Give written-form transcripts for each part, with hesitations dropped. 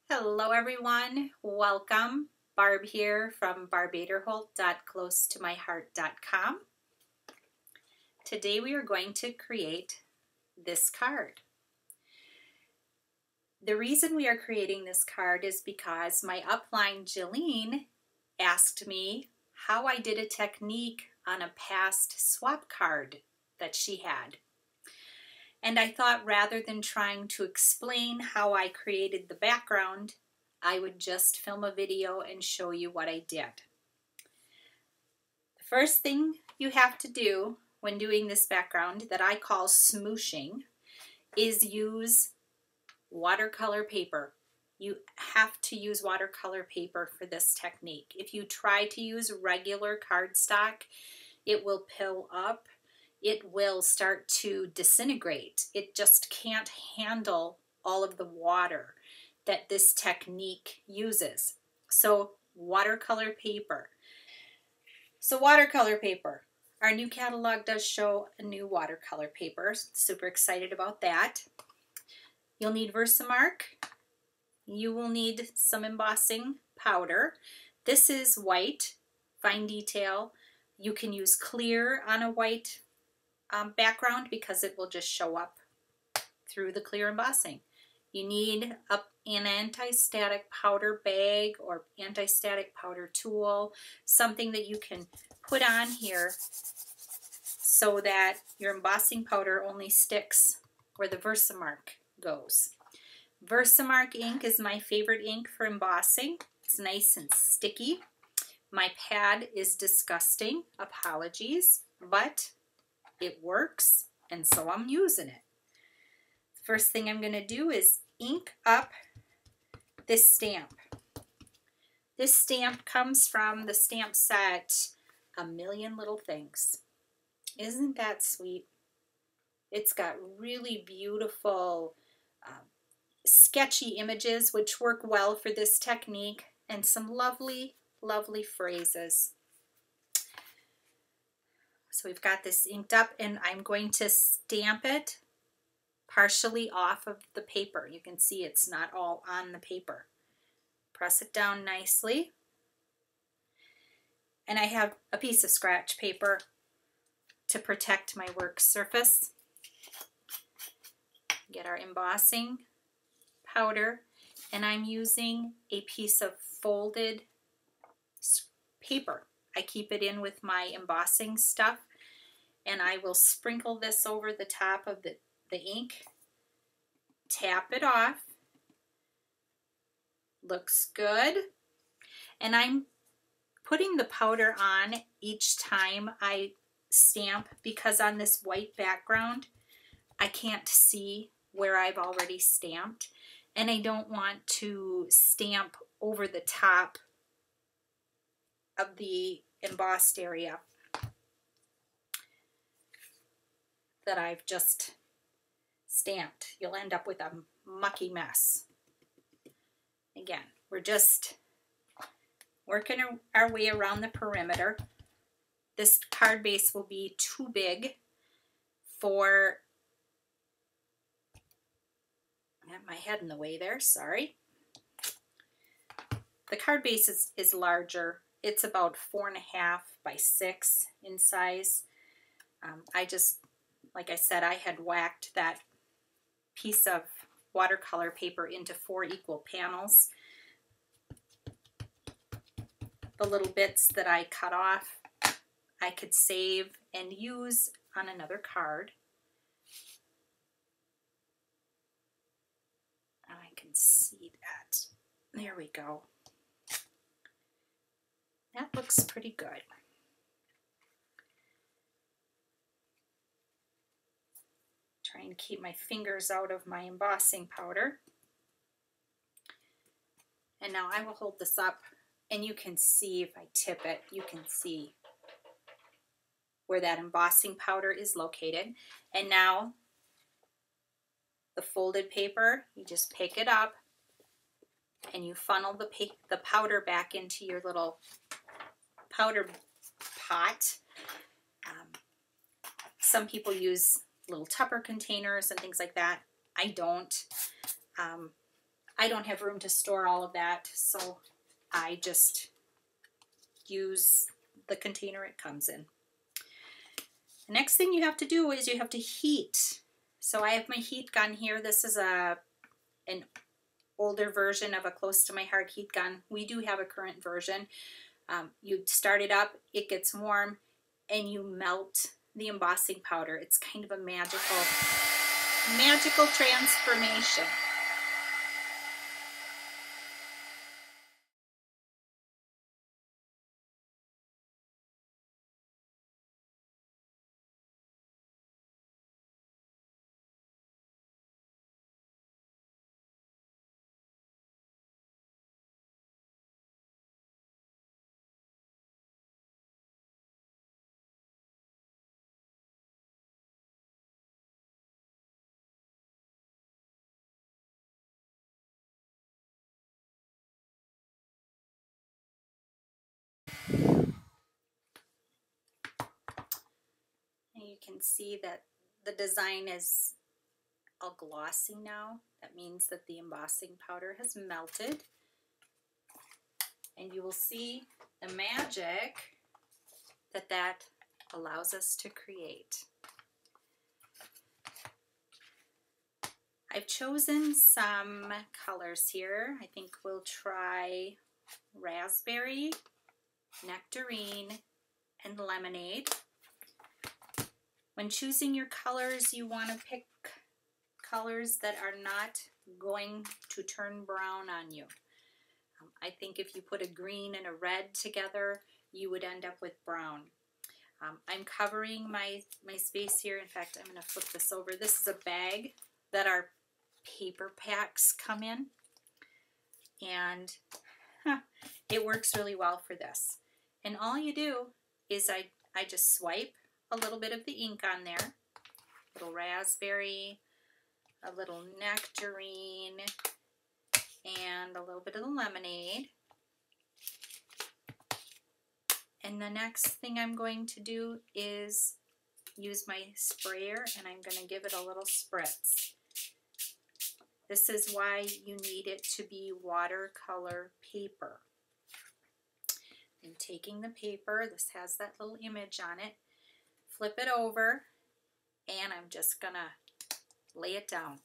Hello everyone, welcome. Barb here from barbaderholt.closetomyheart.com. Today we are going to create this card. The reason we are creating this card is because my upline Jillian asked me how I did a technique on a past swap card that she had. And I thought rather than trying to explain how I created the background, I would just film a video and show you what I did. The first thing you have to do when doing this background that I call smooshing is use watercolor paper. You have to use watercolor paper for this technique. If you try to use regular cardstock, it will pill up. It will start to disintegrate. It just can't handle all of the water that this technique uses. So watercolor paper. Our new catalog does show a new watercolor paper. Super excited about that. You'll need VersaMark. You will need some embossing powder. This is white, fine detail. You can use clear on a white background because it will just show up through the clear embossing. You need an anti-static powder bag or anti-static powder tool, something that you can put on here so that your embossing powder only sticks where the VersaMark goes. VersaMark ink is my favorite ink for embossing. It's nice and sticky. My pad is disgusting, apologies, but it works, and so I'm using it. First thing I'm going to do is ink up this stamp. This stamp comes from the stamp set A Million Little Things. Isn't that sweet? It's got really beautiful sketchy images which work well for this technique, and some lovely, lovely phrases. So we've got this inked up, and I'm going to stamp it partially off of the paper. You can see it's not all on the paper. Press it down nicely. And I have a piece of scratch paper to protect my work surface. Get our embossing powder, and I'm using a piece of folded paper. I keep it in with my embossing stuff, and I will sprinkle this over the top of the ink, tap it off. Looks good. And I'm putting the powder on each time I stamp because on this white background I can't see where I've already stamped, and I don't want to stamp over the top of the embossed area that I've just stamped. You'll end up with a mucky mess. Again, we're just working our way around the perimeter. This card base will be too big for, I got my head in the way there, sorry. The card base is larger. It's about 4.5 by 6 in size. Like I said, I had whacked that piece of watercolor paper into 4 equal panels. The little bits that I cut off, I could save and use on another card. And I can see that. There we go. That looks pretty good. Trying to keep my fingers out of my embossing powder. And now I will hold this up, and you can see if I tip it, you can see where that embossing powder is located. And now the folded paper, you just pick it up and you funnel the powder back into your little powder pot. Some people use little Tupper containers and things like that. I don't. I don't have room to store all of that, so I just use the container it comes in. The next thing you have to do is you have to heat. So I have my heat gun here. This is an older version of a close to my heart heat gun. We do have a current version. You start it up, it gets warm, and you melt the embossing powder. It's kind of a magical transformation. And you can see that the design is all glossy now. That means that the embossing powder has melted. And you will see the magic that allows us to create. I've chosen some colors here. I think we'll try raspberry, nectarine, and lemonade. When choosing your colors, you want to pick colors that are not going to turn brown on you. I think if you put a green and a red together, you would end up with brown. I'm covering my space here. In fact, I'm going to flip this over. This is a bag that our paper packs come in, and it works really well for this. And all you do is I just swipe a little bit of the ink on there, a little raspberry, a little nectarine, and a little bit of the lemonade. And the next thing I'm going to do is use my sprayer, and I'm going to give it a little spritz. This is why you need it to be watercolor paper. I'm taking the paper, this has that little image on it, flip it over, and I'm just going to lay it down.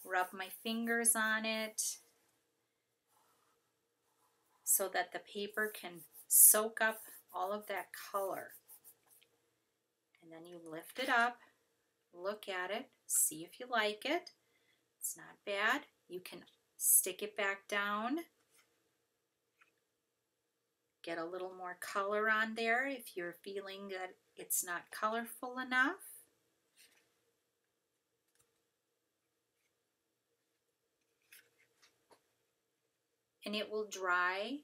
Rub my fingers on it so that the paper can soak up all of that color. And then you lift it up, look at it, see if you like it. It's not bad. You can stick it back down, get a little more color on there if you're feeling that it's not colorful enough. And it will dry,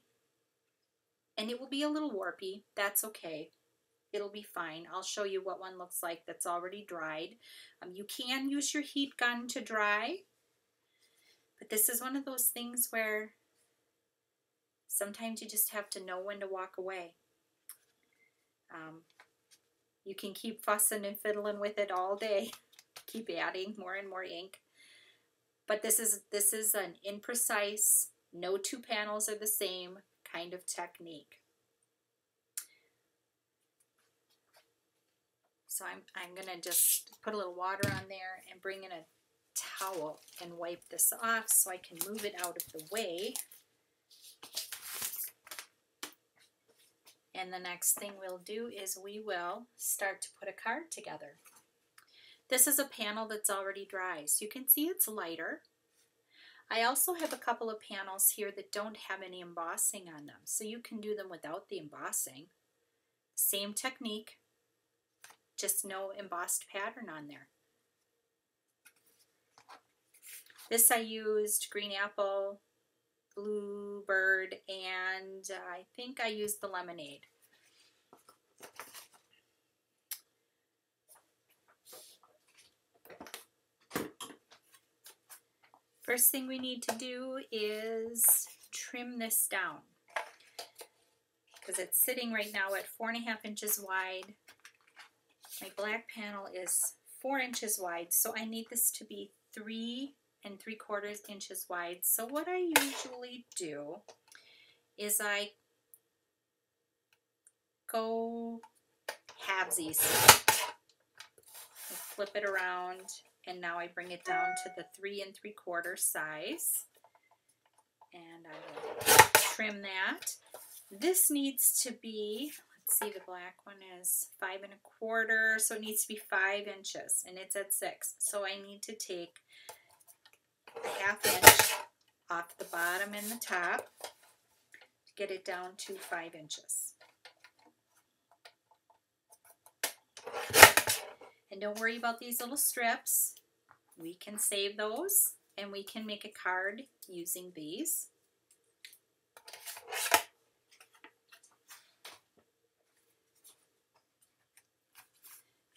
and it will be a little warpy. That's okay. It'll be fine. I'll show you what one looks like that's already dried. You can use your heat gun to dry, but this is one of those things where sometimes you just have to know when to walk away. You can keep fussing and fiddling with it all day, keep adding more and more ink, but this is an imprecise, no two panels are the same kind of technique. So I'm going to just put a little water on there and bring in a towel and wipe this off so I can move it out of the way. And the next thing we'll do is we will start to put a card together. This is a panel that's already dry, so you can see it's lighter. I also have a couple of panels here that don't have any embossing on them, so you can do them without the embossing. Same technique, just no embossed pattern on there. This I used green apple, bluebird, and I think I used the lemonade. First thing we need to do is trim this down because it's sitting right now at 4.5 inches wide. My black panel is 4 inches wide, so I need this to be 3 3/4 inches wide. So what I usually do is I go halvesies. I flip it around, and now I bring it down to the 3 3/4 size. And I will trim that. This needs to be, let's see, the black one is 5 1/4, so it needs to be 5 inches, and it's at 6. So I need to take a 1/2 inch off the bottom and the top to get it down to 5 inches. And don't worry about these little strips. We can save those, and we can make a card using these.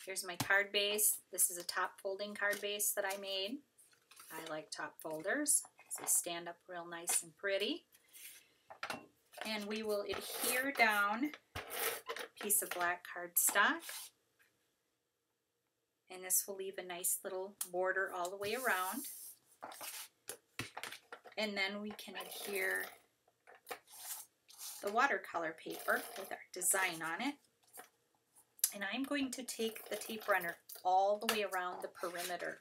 Here's my card base. This is a top folding card base that I made. I like top folders. They stand up real nice and pretty. And we will adhere down a piece of black cardstock. And this will leave a nice little border all the way around. And then we can adhere the watercolor paper with our design on it. And I'm going to take the tape runner all the way around the perimeter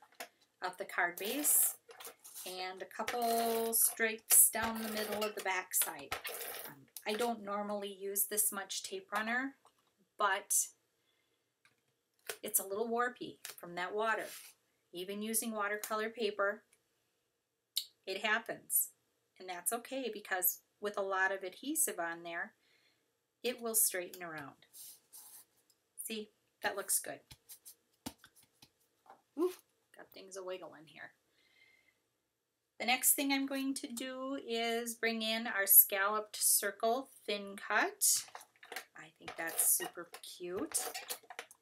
of the card base and a couple stripes down the middle of the back side. I don't normally use this much tape runner, but it's a little warpy from that water. Even using watercolor paper, it happens. And that's okay, because with a lot of adhesive on there, it will straighten around. See, that looks good. Ooh, got things a wiggle in here. The next thing I'm going to do is bring in our scalloped circle thin cut. I think that's super cute.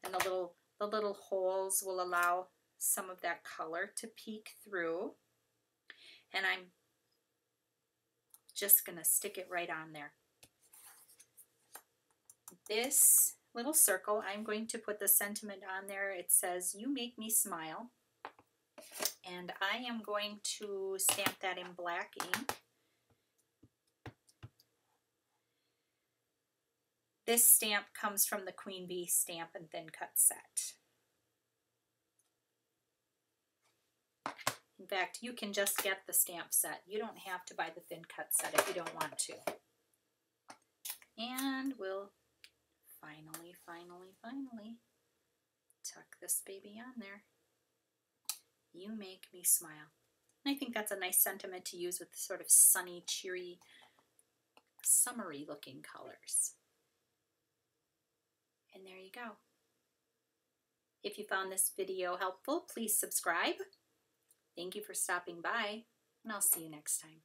And the little holes will allow some of that color to peek through. And I'm just gonna stick it right on there. This little circle, I'm going to put the sentiment on there. It says, "You make me smile." And I am going to stamp that in black ink. This stamp comes from the Queen Bee Stamp and Thin Cut set. In fact, you can just get the stamp set. You don't have to buy the thin cut set if you don't want to. And we'll finally tuck this baby on there. You make me smile. And I think that's a nice sentiment to use with sort of sunny, cheery, summery looking colors. And there you go. If you found this video helpful, please subscribe. Thank you for stopping by, and I'll see you next time.